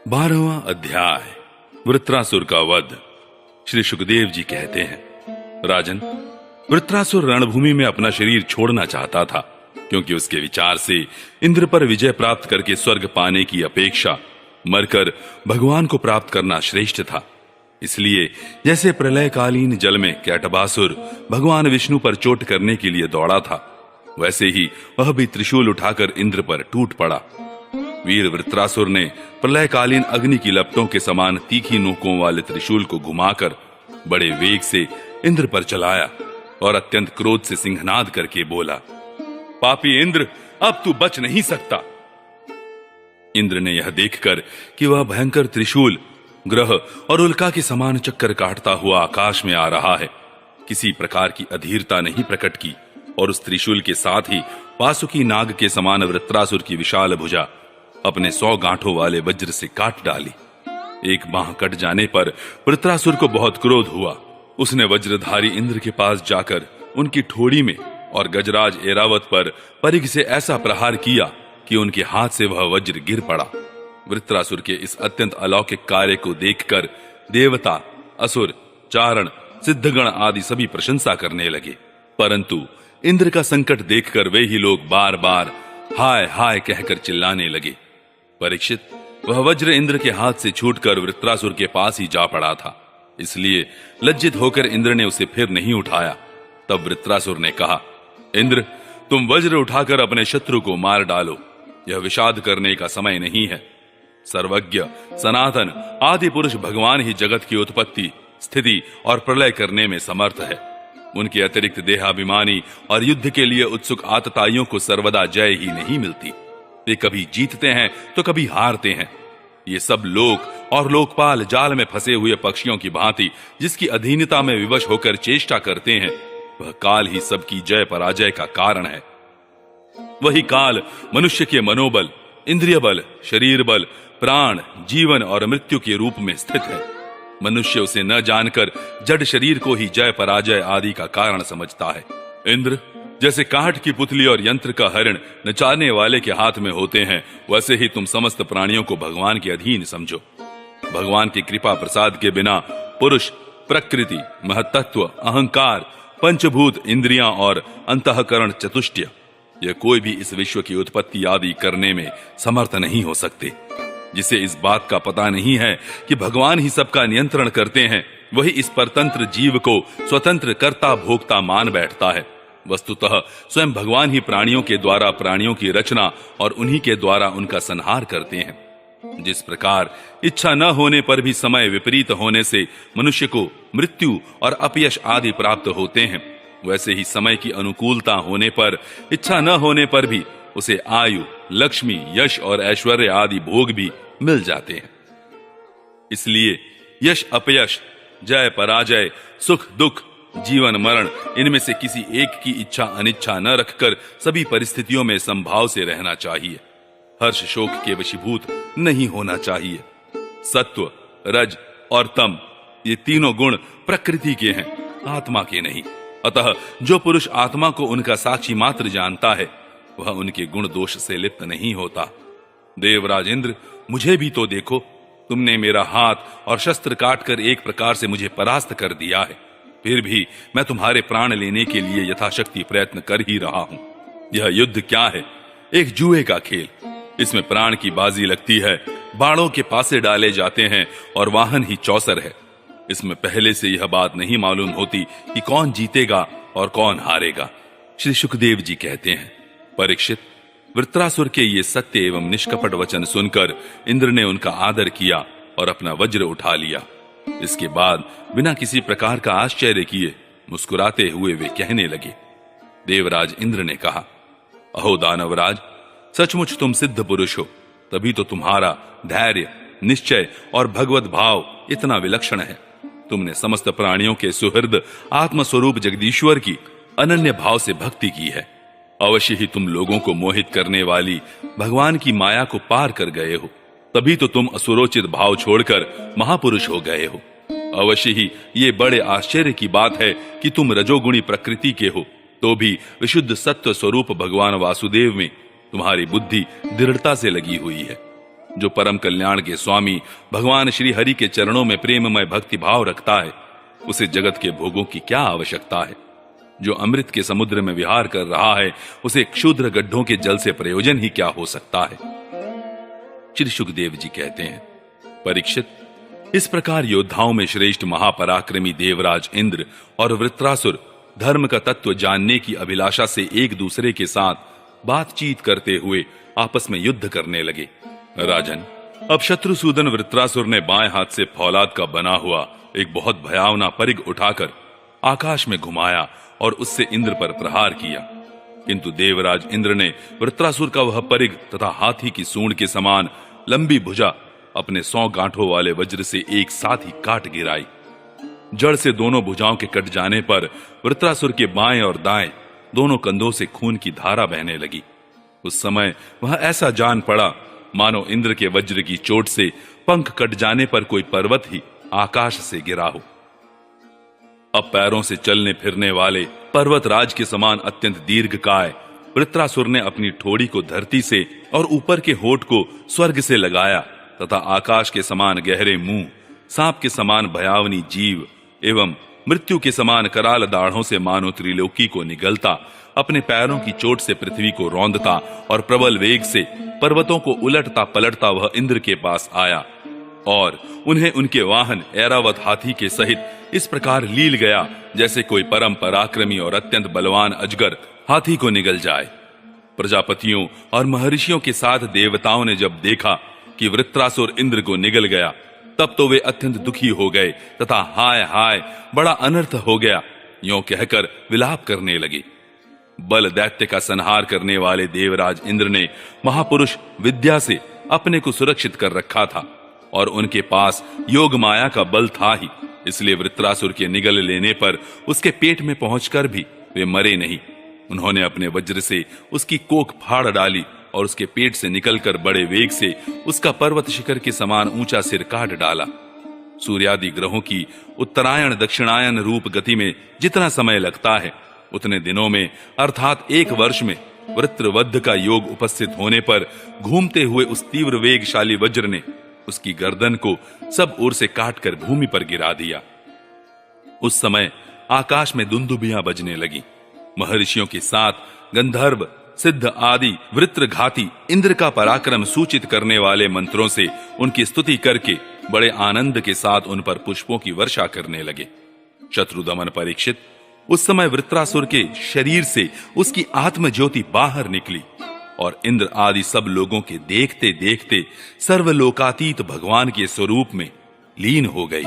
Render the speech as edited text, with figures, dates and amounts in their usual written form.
12वां अध्याय वृत्रासुर का वध। श्री सुखदेव जी कहते हैं, राजन, वृत्रासुर रणभूमि में अपना शरीर छोड़ना चाहता था, क्योंकि उसके विचार से इंद्र पर विजय प्राप्त करके स्वर्ग पाने की अपेक्षा मरकर भगवान को प्राप्त करना श्रेष्ठ था। इसलिए जैसे प्रलयकालीन जल में कैटभासुर भगवान विष्णु पर चोट करने के लिए दौड़ा था, वैसे ही वह भी त्रिशूल उठाकर इंद्र पर टूट पड़ा। वीर वृत्रासुर ने प्रलयकालीन अग्नि की लपटों के समान तीखी नोकों वाले त्रिशूल को घुमाकर बड़े वेग से इंद्र पर चलाया और अत्यंत क्रोध से सिंहनाद करके बोला, पापी इंद्र, अब तू बच नहीं सकता। इंद्र ने यह देखकर कि वह भयंकर त्रिशूल ग्रह और उल्का के समान चक्कर काटता हुआ आकाश में आ रहा है, किसी प्रकार की अधीरता नहीं प्रकट की और उस त्रिशूल के साथ ही वासुकी नाग के समान वृत्रासुर की विशाल भुजा अपने 100 गांठों वाले वज्र से काट डाली। एक बांह कट जाने पर वृत्रासुर को बहुत क्रोध हुआ। उसने वज्रधारी इंद्र के पास जाकर उनकी ठोड़ी में और गजराज ऐरावत पर परिघ से ऐसा प्रहार किया कि उनके हाथ से वह वज्र गिर पड़ा। वृत्रासुर के इस अत्यंत अलौकिक कार्य को देखकर देवता, असुर, चारण, सिद्धगण आदि सभी प्रशंसा करने लगे, परंतु इंद्र का संकट देखकर वे ही लोग बार बार हाय हाय कहकर चिल्लाने लगे। परीक्षित, वह वज्र इंद्र के हाथ से छूटकर वृत्रासुर के पास ही जा पड़ा था, इसलिए लज्जित होकर इंद्र ने उसे फिर नहीं उठाया। तब वृत्रासुर ने कहा, इंद्र, तुम वज्र उठाकर अपने शत्रु को मार डालो, यह विषाद करने का समय नहीं है। सर्वज्ञ, सनातन, आदि पुरुष भगवान ही जगत की उत्पत्ति, स्थिति और प्रलय करने में समर्थ है। उनके अतिरिक्त देहाभिमानी और युद्ध के लिए उत्सुक आतताइयों को सर्वदा जय ही नहीं मिलती। वे कभी जीतते हैं तो कभी हारते हैं। ये सब लोक और लोकपाल जाल में फंसे हुए पक्षियों की भांति जिसकी अधीनता में विवश होकर चेष्टा करते हैं, वह काल ही सबकी जय पराजय का कारण है। वही काल मनुष्य के मनोबल, इंद्रिय बल, शरीर बल, प्राण, जीवन और मृत्यु के रूप में स्थित है। मनुष्य उसे न जानकर जड़ शरीर को ही जय पराजय आदि का कारण समझता है। इंद्र, जैसे काठ की पुतली और यंत्र का हरण नचाने वाले के हाथ में होते हैं, वैसे ही तुम समस्त प्राणियों को भगवान के अधीन समझो। भगवान की कृपा प्रसाद के बिना पुरुष, प्रकृति, महत्त्व, अहंकार, पंचभूत, इंद्रियां और अंतःकरण चतुष्टय, यह कोई भी इस विश्व की उत्पत्ति आदि करने में समर्थ नहीं हो सकते। जिसे इस बात का पता नहीं है कि भगवान ही सबका नियंत्रण करते हैं, वही इस परतंत्र जीव को स्वतंत्र कर्ता भोक्ता मान बैठता है। वस्तुतः स्वयं भगवान ही प्राणियों के द्वारा प्राणियों की रचना और उन्हीं के द्वारा उनका संहार करते हैं। जिस प्रकार इच्छा न होने पर भी समय विपरीत होने से मनुष्य को मृत्यु और अपयश आदि प्राप्त होते हैं, वैसे ही समय की अनुकूलता होने पर, इच्छा न होने पर भी उसे आयु, लक्ष्मी, यश और ऐश्वर्य आदि भोग भी मिल जाते हैं। इसलिए यश अपयश, जय पराजय, सुख दुख, जीवन मरण, इनमें से किसी एक की इच्छा अनिच्छा न रखकर सभी परिस्थितियों में संभाव से रहना चाहिए। हर्ष शोक के वशीभूत नहीं होना चाहिए। सत्व, रज और तम, ये तीनों गुण प्रकृति के हैं, आत्मा के नहीं। अतः जो पुरुष आत्मा को उनका साक्षी मात्र जानता है, वह उनके गुण दोष से लिप्त नहीं होता। देवराज इंद्र, मुझे भी तो देखो, तुमने मेरा हाथ और शस्त्र काटकर एक प्रकार से मुझे परास्त कर दिया है, फिर भी मैं तुम्हारे प्राण लेने के लिए यथाशक्ति प्रयत्न कर ही रहा हूं। यह युद्ध क्या है? एक जुए का खेल। इसमें प्राण की बाजी लगती है, बाणों के पासे डाले जाते हैं और वाहन ही चौसर है। इसमें पहले से यह बात नहीं मालूम होती कि कौन जीतेगा और कौन हारेगा। श्री सुखदेव जी कहते हैं, परीक्षित, वृत्रासुर के ये सत्य एवं निष्कपट वचन सुनकर इंद्र ने उनका आदर किया और अपना वज्र उठा लिया। इसके बाद बिना किसी प्रकार का आश्चर्य किए मुस्कुराते हुए वे कहने लगे। देवराज इंद्र ने कहा, अहो दानवराज, सचमुच तुम सिद्ध पुरुष हो, तभी तो तुम्हारा धैर्य, निश्चय और भगवत भाव इतना विलक्षण है। तुमने समस्त प्राणियों के सुहृद आत्मस्वरूप जगदीश्वर की अनन्य भाव से भक्ति की है। अवश्य ही तुम लोगों को मोहित करने वाली भगवान की माया को पार कर गए हो, तभी तो तुम असुरोचित भाव छोड़कर महापुरुष हो गए हो। अवश्य ही ये बड़े आश्चर्य की बात है कि तुम रजोगुणी प्रकृति के हो, तो भी विशुद्ध सत्व स्वरूप भगवान वासुदेव में तुम्हारी बुद्धि दृढ़ता से लगी हुई है। जो परम कल्याण के स्वामी भगवान श्री हरि के चरणों में प्रेममय भक्ति भाव रखता है, उसे जगत के भोगों की क्या आवश्यकता है। जो अमृत के समुद्र में विहार कर रहा है, उसे क्षुद्र गड्ढों के जल से प्रयोजन ही क्या हो सकता है। श्री सुखदेव जी कहते हैं, परीक्षित, इस प्रकार योद्धाओं में श्रेष्ठ महापराक्रमी देवराज इंद्र और वृत्रासुर धर्म का तत्व जानने की अभिलाषा से एक दूसरे के साथ बातचीत करते हुए आपस में युद्ध करने लगे। राजन, अब शत्रुसूदन वृत्रासुर ने बाएं हाथ से फौलाद का बना हुआ एक बहुत भयावना परिग उठाकर आकाश में घुमाया और उससे इंद्र पर प्रहार किया, किंतु देवराज इंद्र ने वृत्रासुर का वह परिग तथा हाथी की सूंड के समान लंबी भुजा अपने 100 गांठों वाले वज्र से एक साथ ही काट गिराई। जड़ से दोनों भुजाओं के कट जाने पर वृत्रासुर के बाएं और दाएं दोनों कंधों से खून की धारा बहने लगी। उस समय वह ऐसा जान पड़ा मानो इंद्र के वज्र की चोट से पंख कट जाने पर कोई पर्वत ही आकाश से गिरा हो। अब पैरों से चलने फिरने वाले पर्वतराज के समान अत्यंत दीर्घकाय वृत्रासुर ने अपनी ठोड़ी को धरती से और ऊपर के होठ को स्वर्ग से लगाया तथा आकाश के समान गहरे मुंह, सांप के समान भयावनी जीव एवं मृत्यु के समान कराल दाढ़ों से मानो त्रिलोकी को निगलता, अपने पैरों की चोट से पृथ्वी को रौंदता और प्रबल वेग से पर्वतों को उलटता पलटता वह इंद्र के पास आया और उन्हें उनके वाहन ऐरावत हाथी के सहित इस प्रकार लील गया जैसे कोई परम पराक्रमी और अत्यंत बलवान अजगर हाथी को निगल जाए। प्रजापतियों और महर्षियों के साथ देवताओं ने जब देखा कि वृत्रासुर इंद्र को निगल गया, तब तो वे अत्यंत दुखी हो गए तथा हाय हाय बड़ा अनर्थ हो गया यों कहकर विलाप करने लगे। बल दैत्य का संहार करने वाले देवराज इंद्र ने महापुरुष विद्या से अपने को सुरक्षित कर रखा था और उनके पास योग माया का बल था ही, इसलिए वृत्रासुर के निगल लेने पर उसके पेट में पहुंचकर भी वे मरे नहीं। उन्होंने अपने वज्र से उसकी कोख फाड़ डाली और उसके पेट से निकलकर बड़े वेग से उसका पर्वत शिखर के समान ऊंचा सिर काट डाला। सूर्यादि ग्रहों की उत्तरायण दक्षिणायन रूप गति में जितना समय लगता है, उतने दिनों में अर्थात 1 वर्ष में वृत्रवध का योग उपस्थित होने पर घूमते हुए उस तीव्र वेगशाली वज्र ने उसकी गर्दन को सब ओर से काटकर भूमि पर गिरा दिया। उस समय आकाश में दुंदुभियां बजने लगी। महर्षियों के साथ गंधर्व, सिद्ध आदि वृत्रघाती इंद्र का पराक्रम सूचित करने वाले मंत्रों से उनकी स्तुति करके बड़े आनंद के साथ उन पर पुष्पों की वर्षा करने लगे। शत्रुदमन परीक्षित, उस समय वृत्रासुर के शरीर से उसकी आत्म ज्योति बाहर निकली और इंद्र आदि सब लोगों के देखते देखते सर्वलोकातीत भगवान के स्वरूप में लीन हो गई।